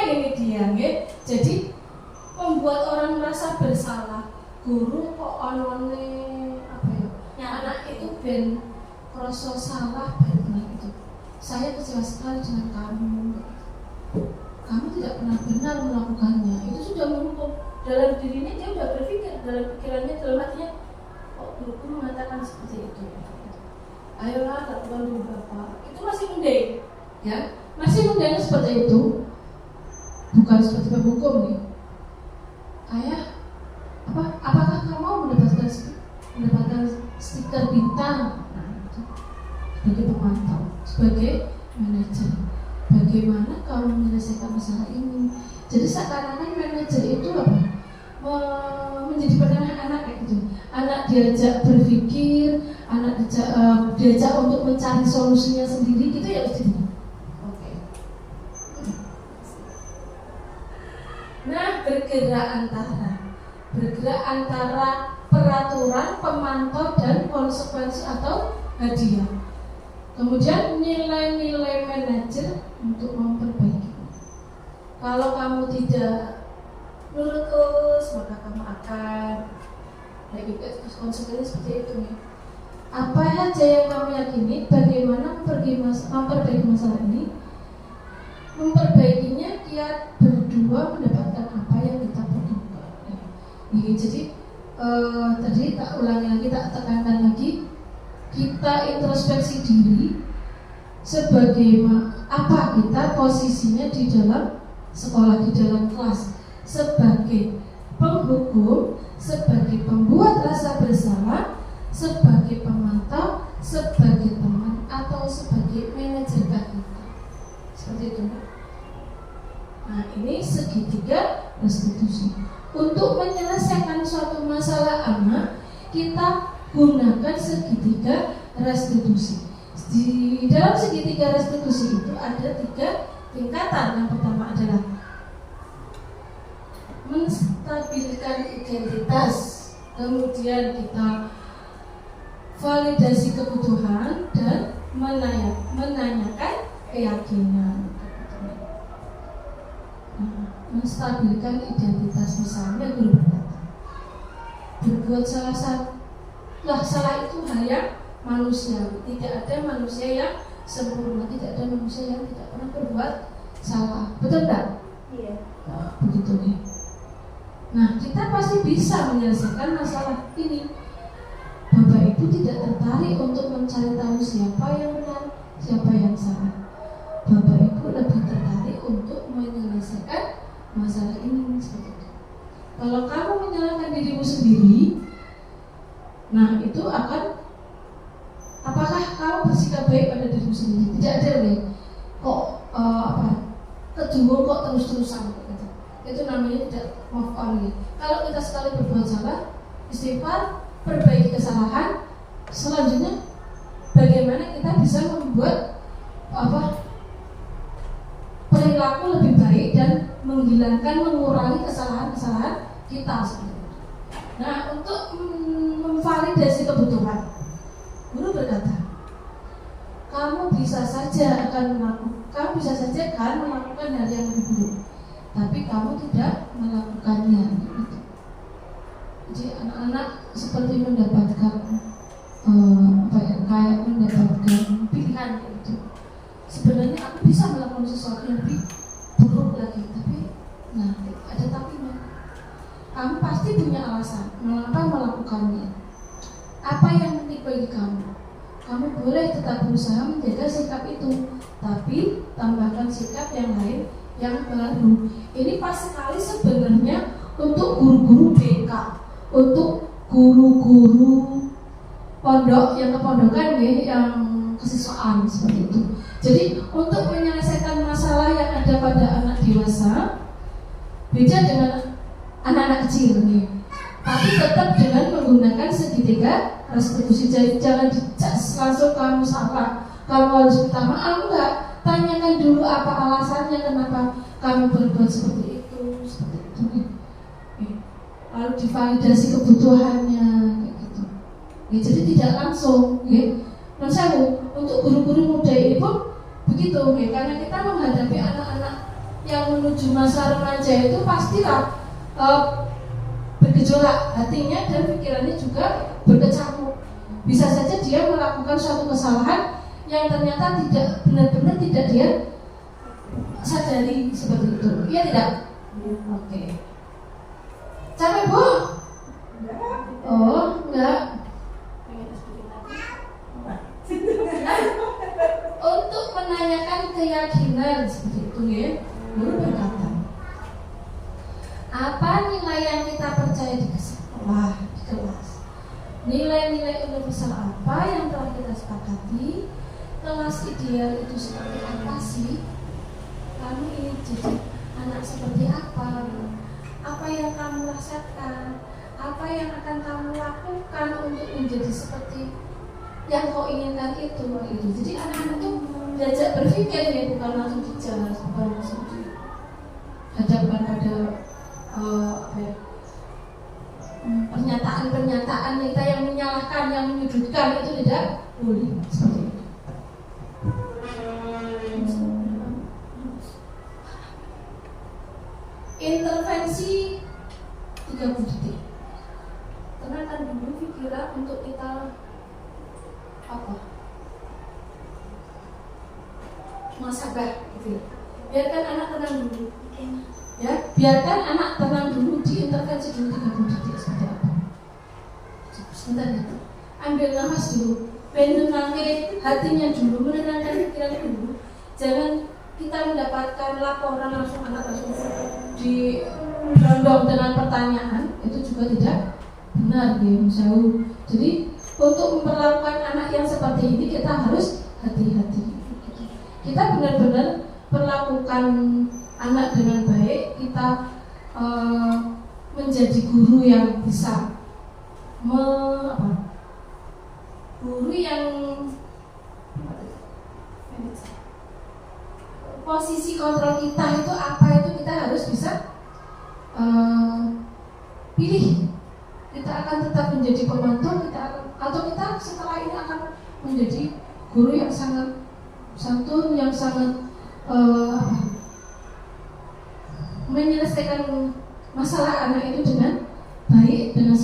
ini dia, ya. Jadi membuat orang merasa bersalah. Guru kok onone apa ya? Yang anak itu ben rasa salah benar itu. Saya kecewa sekali dengan kamu. Kamu tidak pernah benar melakukannya. Itu sudah menutup dalam dirinya, dia sudah berpikir dalam pikirannya, dalam hatinya, kok guruku mengatakan seperti itu. Ayolah lakukan dulu Bapak. Itu masih mending, ya, masih mending seperti itu. Bukan seperti penghukum nih. Ayah, apakah kamu mau mendapatkan stiker bintang? Nah, itu. Sebagai pemantau, sebagai manajer, bagaimana kamu menyelesaikan masalah ini? Jadi seakan-akan manajer itu apa? Menjadi penengah anak kayak gitu. Anak diajak berpikir, anak diajak untuk mencari solusinya sendiri, gitu ya Ustaz. Oke. Nah, bergerak antara peraturan, pemantau dan konsekuensi atau hadiah. Kemudian nilai-nilai manajer untuk memperbaiki. Kalau kamu tidak nurut terus, maka kamu akan konsekuensi seperti itu nih. Apa saja yang kamu yakini, bagaimana memperbaiki masalah ini? Memperbaikinya kita berdua mendapatkan apa yang kita butuhkan. Jadi tadi tak ulangi lagi, tak tekankan lagi. Kita introspeksi diri sebagai apa kita posisinya di dalam sekolah, di dalam kelas, sebagai penghukum, sebagai pembuat rasa bersalah, sebagai pemantau, sebagai teman, atau sebagai manajer kita. Seperti itu. Nah, ini segitiga restitusi. Untuk menyelesaikan suatu masalah anak, kita gunakan segitiga restitusi. Di dalam segitiga restitusi itu ada 3 tingkatan. Yang pertama adalah menstabilkan identitas, kemudian kita validasi kebutuhan dan menanyakan keyakinan. Menstabilkan identitas, misalnya guru berkata, berbuat salah itu hal yang manusiawi. Tidak ada manusia yang sempurna, tidak ada manusia yang tidak pernah berbuat salah. Betul tak? Iya. Nah, begitu ya. Nah, kita pasti bisa menyelesaikan masalah ini. Bapak Ibu tidak tertarik untuk mencari tahu siapa yang benar, siapa yang salah. Bapak Ibu lebih tertarik untuk menyelesaikan masalah ini seperti itu. Kalau kamu menyalahkan dirimu sendiri, nah itu akan, apakah kamu bersikap baik pada dirimu sendiri? Tidak ada nih. Kok kedua kok terus-terusan gitu. Itu namanya tidak move on nih. Kalau kita sekali berbuat salah, istighfar, perbaiki kesalahan, selanjutnya bagaimana kita bisa membuat perilaku lebih baik dan mengurangi kesalahan-kesalahan kita sebenarnya. Nah, untuk memvalidasi kebutuhan, guru berkata, kamu bisa saja kan melakukan hal yang lebih buruk, tapi kamu tidak melakukannya. Gitu. Jadi anak-anak seperti mendapatkan kayak mendapatkan pilihan gitu. Sebenarnya aku bisa melakukan sesuatu yang lebih buruk lagi, tapi ada tapinya. Kamu pasti punya alasan mengapa melakukannya. Apa yang penting bagi kamu? Kamu boleh tetap berusaha menjaga sikap itu, tapi tambahkan sikap yang lain yang baru. Ini pas sekali sebenarnya untuk guru-guru BK, untuk guru-guru pondok yang kepondokan ya, yang kesiswaan seperti itu. Jadi untuk menyelesaikan masalah yang ada pada anak dewasa, beda dengan anak-anak kecil nih. Tapi tetap dengan menggunakan segitiga restitusi. Jadi jangan dicas langsung kamu salah, kamu harus minta maaf, enggak. tanyakan dulu apa alasannya kenapa kamu berbuat seperti itu. Lalu divalidasi kebutuhannya kayak gitu. Ya, jadi tidak langsung. Menurut saya untuk guru-guru muda ini pun begitu. Karena kita menghadapi anak-anak yang menuju masa remaja itu pastilah bergejolak hatinya dan pikirannya juga berkecamuk. Bisa saja dia melakukan suatu kesalahan yang ternyata tidak benar-benar tidak dia sadari seperti itu. Iya tidak? Oke. Capek Bu? Oh, enggak. Untuk menanyakan keyakinan seperti itu ya, guru berkata, apa nilai yang kita percaya di sekolah, di kelas? Nilai-nilai universal apa yang telah kita sepakati? Kelas ideal itu seperti apa sih? Kamu ingin jadi anak seperti apa? Apa yang kamu rasakan? Apa yang akan kamu lakukan untuk menjadi seperti yang kau inginkan itu? Jadi anak-anak itu diajak berpikir ya, bukan langsung dijelas, bukan langsung dihadapkan pada pernyataan-pernyataan kita yang menyalahkan, yang menyudutkan, itu tidak boleh seperti itu. Intervensi 30 detik. Tenangkan dulu pikiran untuk kita muhasabah gitu. Biarkan anak tenang dulu. Ya, biarkan anak tenang dulu, diintervensi dulu 30 detik seperti apa. Sebentar ya. Ambil nafas dulu, menenangkan hatinya dulu, menenangkan pikiran dulu. Jangan kita mendapatkan laporan langsung anak langsung dirondong dengan pertanyaan, itu juga tidak benar ya, jauh. Jadi untuk memperlakukan anak yang seperti ini kita harus hati-hati. Kita benar-benar perlakukan anak dengan baik, kita menjadi guru yang bisa guru yang posisi kontrol kita itu apa, itu kita harus bisa pilih. Kita akan tetap menjadi pemantau, atau kita setelah ini akan menjadi guru yang sangat santun, yang sangat menyelesaikan masalah anak itu dengan baik, dengan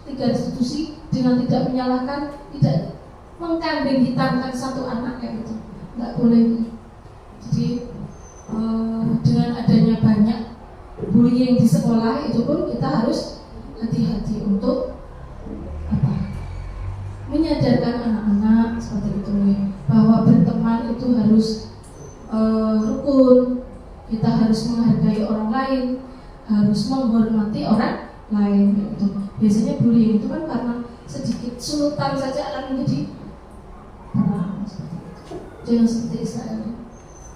tiga institusi, dengan tidak menyalahkan, tidak mengkambing hitamkan satu anak kayak gitu, nggak boleh. Jadi dengan adanya banyak bullying di sekolah itu pun kita harus hati-hati untuk menyadarkan anak-anak seperti itu bahwa berteman itu harus rukun, kita harus menghargai orang lain, harus menghormati orang lain gitu. Biasanya bullying itu kan karena sedikit sulutan saja akan menjadi perang seperti itu. Jangan seperti Israel,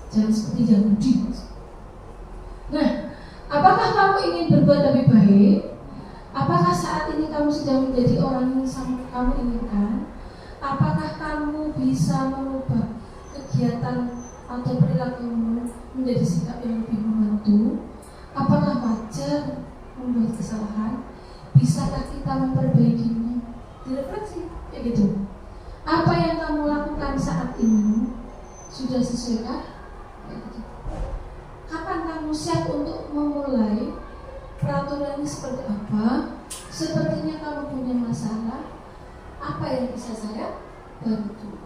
jangan seperti Yahudi. Nah, apakah kamu ingin berbuat lebih baik? Apakah saat ini kamu sedang menjadi orang yang sama kamu inginkan? Apakah kamu bisa mengubah kegiatan atau perilakumu menjadi sikap yang lebih membantu? Apakah wajar membuat kesalahan? Bisakah kita memperbaikinya? Direfleksi, kayak gitu. Apa yang kamu lakukan saat ini sudah sesuaikah? Kapan kamu siap untuk memulai? Peraturannya seperti apa? Sepertinya kamu punya masalah. Apa yang bisa saya bantu?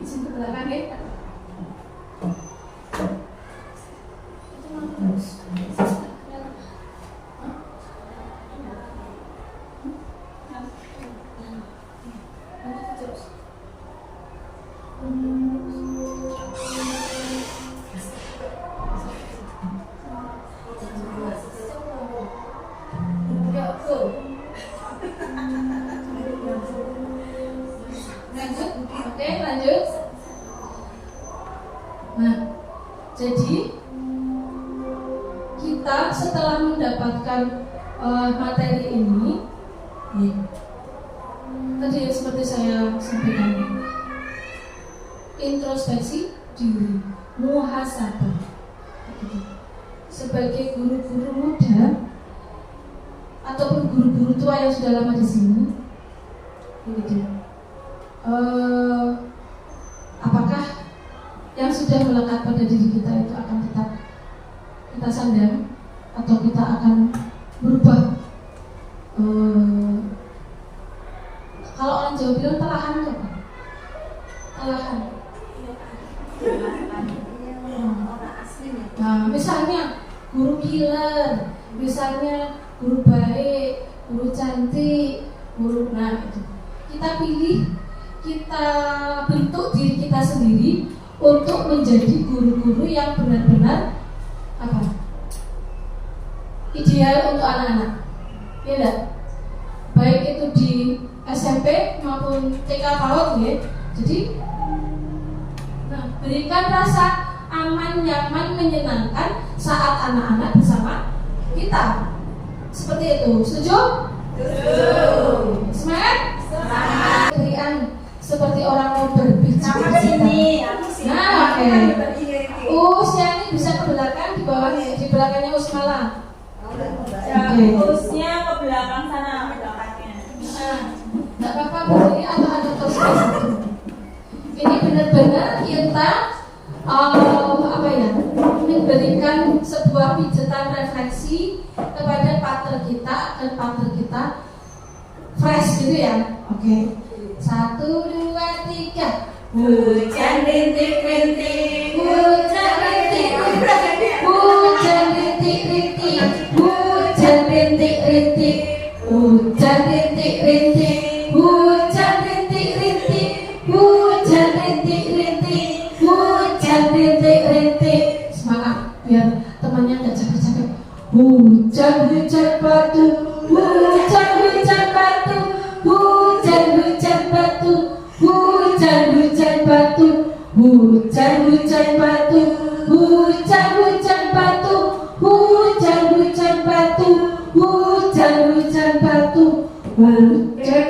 Izin ke belakang ya. setelah mendapatkan materi ini, tadi seperti saya sampaikan, introspeksi diri, muhasabah. Sebagai guru-guru muda ataupun guru-guru tua yang sudah lama di sini, apakah yang sudah melekat pada diri kita itu akan tetap kita sandang atau kita akan berubah? Kalau orang Jawa bilang telahan itu apa? Telahan. Nah, misalnya guru killer, misalnya guru baik, guru cantik, guru itu. Kita pilih, kita bentuk diri kita sendiri untuk menjadi guru-guru yang benar-benar ideal untuk anak-anak. Ya enggak? Baik itu di SMP maupun TK PAUD ya. Jadi berikan rasa aman, nyaman, menyenangkan saat anak-anak bersama kita. Seperti itu. Setuju? Setuju. Semangat? Semangat. Kerian seperti orang mau berbicara sini. Nah, oke. Usnya ini bisa ke belakang di bawah, di belakangnya Usmala. Usnya ke belakang sana, belakangnya. Nggak apa-apa berdiri atau ada terus. Ini benar-benar kita memberikan sebuah pijetan refleksi kepada partner kita, dan partner kita fresh gitu ya. Oke. 1, 2, 3. Hujan rintik-rintik, hujan rintik-rintik, hujan rintik-rintik, hujan rintik-rintik, hujan rintik-rintik, hujan rintik-rintik, hujan rintik-rintik, hujan rintik-rintik. Semangat biar temannya nggak capek-capek. Hujan-hujan batu, hujan-hujan batu, hujan-hujan batu, hujan-hujan batu, hujan-hujan batu, hujan-hujan batu, hujan-hujan batu, hujan-hujan batu, hujan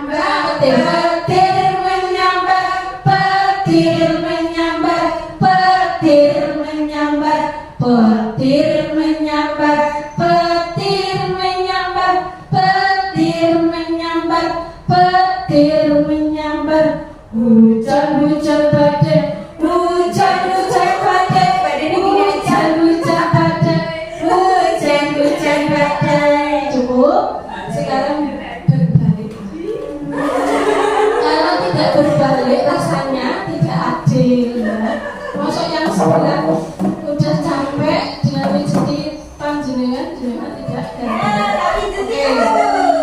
petir menyambar, petir menyambar, petir menyambar, petir menyambar, petir menyambar, petir menyambar, petir menyambar, hujan-hujan badai, hujan-hujan badai, hujan-hujan badai, hujan-hujan badai. Cukup. Sekarang berbalik. Kalau tidak berbalik rasanya tidak adil. Masuk yang sebelah udah capek dengan rezeki panjenengan, jenengan tidak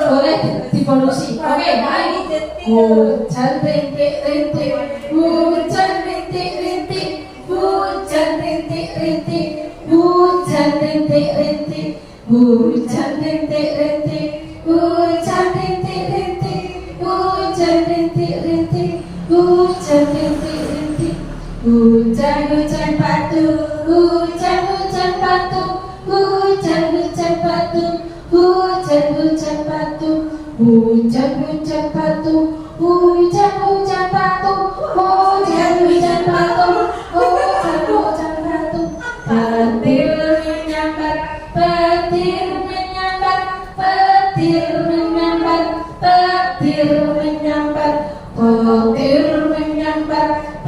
boleh dibolusi. Oke, mari. Hujan rintik-rintik, hujan rintik-rintik, hujan rintik-rintik, hujan rintik-rintik, hujan rintik-rintik, hujan rintik-rintik, hujan rintik-rintik, hujan rintik-rintik, hujan-hujan batu, hujan-hujan batu, hujan-hujan batu, hujan-hujan batu, hujan-hujan batu, hujan-hujan batu, hujan-hujan batu, hujan-hujan batu, petir menyambar, petir menyambar, petir menyambar, petir menyambar, petir menyambar,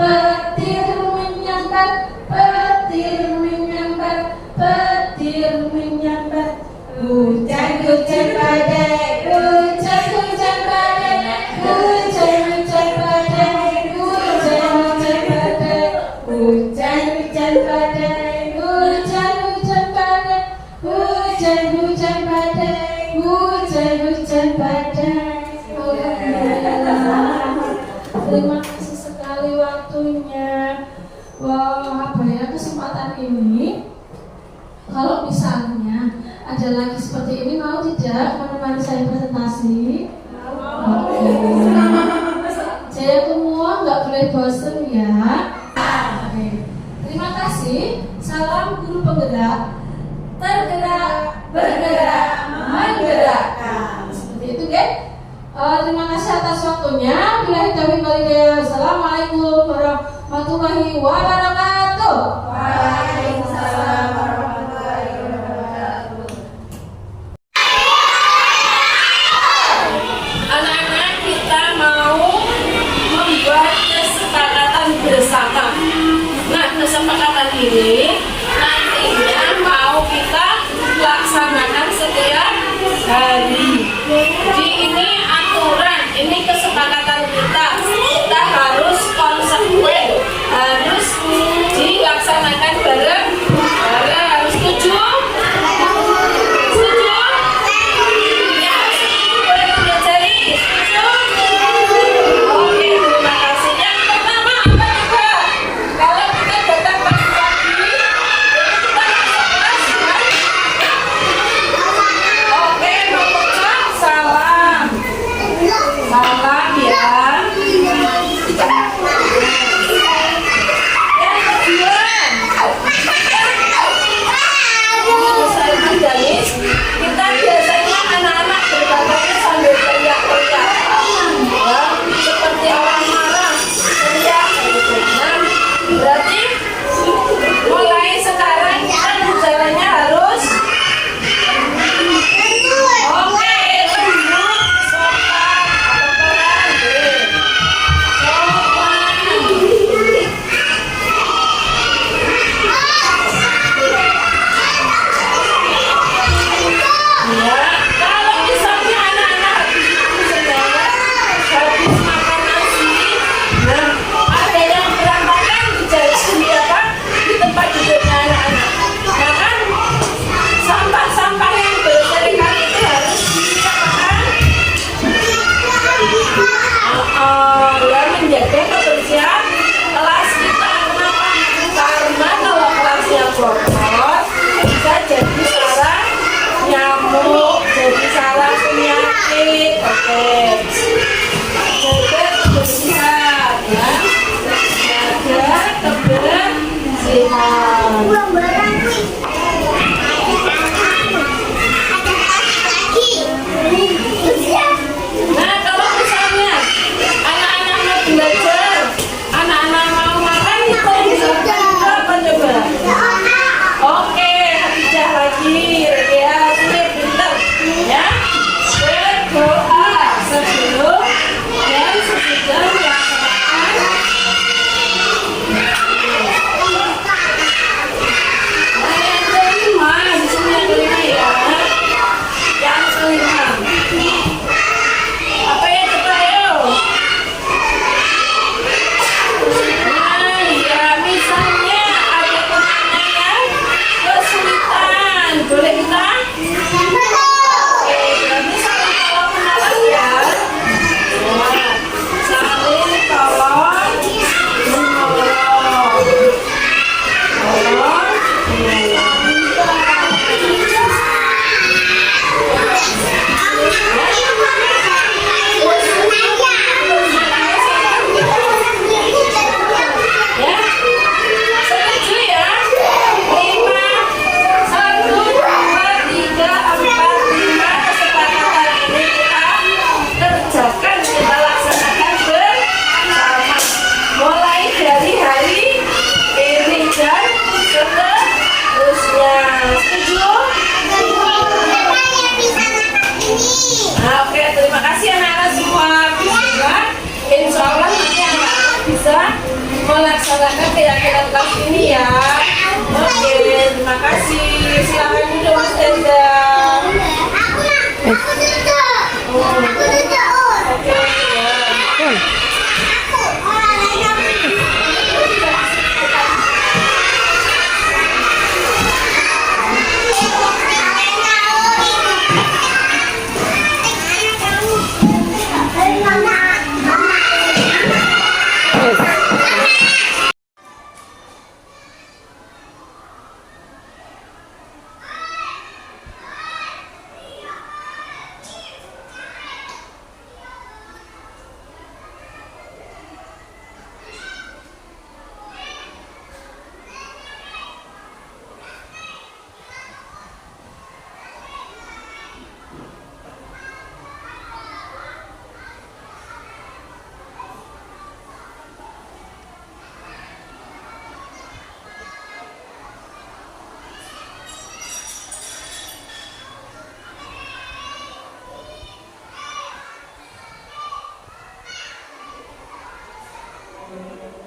petir menyambar, petir menyambar, petir menyambar, hujan-hujan badai, hujan-hujan badai, hujan-hujan badai, hujan-hujan badai, hujan-hujan badai, hujan-hujan badai, hujan-hujan badai, hujan-hujan badai. Terima kasih sekali waktunya. Wah, apa ya kesempatan ini? Kalau misalnya ada lagi seperti ini, mau tidak menemani saya presentasi? Oke. Saya semua nggak boleh bosen ya. Oke. Terima kasih. Salam guru penggerak. tergerak, bergerak, menggerakkan. Seperti itu, kan? Terima kasih atas waktunya. Billahi taufiq wal hidayah. Assalamualaikum warahmatullahi wabarakatuh. Waalaikumsalam warahmatullahi wabarakatuh. Anak-anak, kita mau membuat kesepakatan bersama. Nah, kesepakatan ini nantinya mau kita laksanakan setiap hari. Jadi ini aturan, ini kesepakatan kita. Kita harus konsekuen, harus dilaksanakan bareng. Harus setuju? Setuju? Ya, boleh diajari. Setuju? Oke, terima kasih. Yang pertama apa juga? Kalau kita datang pagi-pagi, kita masuk kelas ya. Oke, mengucap salam. Salam ya. Yang kedua, kita biasanya anak-anak berkatanya sambil teriak-teriak. Ya, seperti orang marah, teriak. Nah, berarti mulai sekarang kita bicaranya harus oke, lembut, sopan, pelan, ya, kalau misalnya anak-anak habis makan nasi, nah ada yang berantakan di apa di tempat duduknya anak-anak. Nah kan sampah-sampah yang berserakan itu harus diapakan? Ya, menjaga kebersihan kelas kita. Kenapa? Karena kalau kelasnya kotor bisa jadi sarang nyamuk, jadi sarang penyakit. Oke, jaga kebersihan ya, jaga kebersihan. Nah, kalau misalnya anak-anak mau belajar, anak-anak mau makan, itu bisa apa coba? Oke, Khadijah lagi, ya, sini pintar, ya. Berdoa sebelum dan sesudah melaksanakan. Nah, yang kelima, di sini yang kelima ya. Yang kelima. Apa ya coba ayo? Nah, ya misalnya ada temannya yang kesulitan, boleh kita? Oke, berarti saling tolong menolong ya. Nah, saling tolong menolong. Tolong ya, setuju ya? 5, 1, 2, 3, 4, 5 kesepakatan ini kita kerjakan, kita laksanakan bersama. Mulai dari hari ini dan seterusnya. Setuju? Nah, oke, terima kasih anak-anak semua. Bismillah. Insya Allah nanti anak-anak bisa melaksanakan keyakinan kelas ini ya.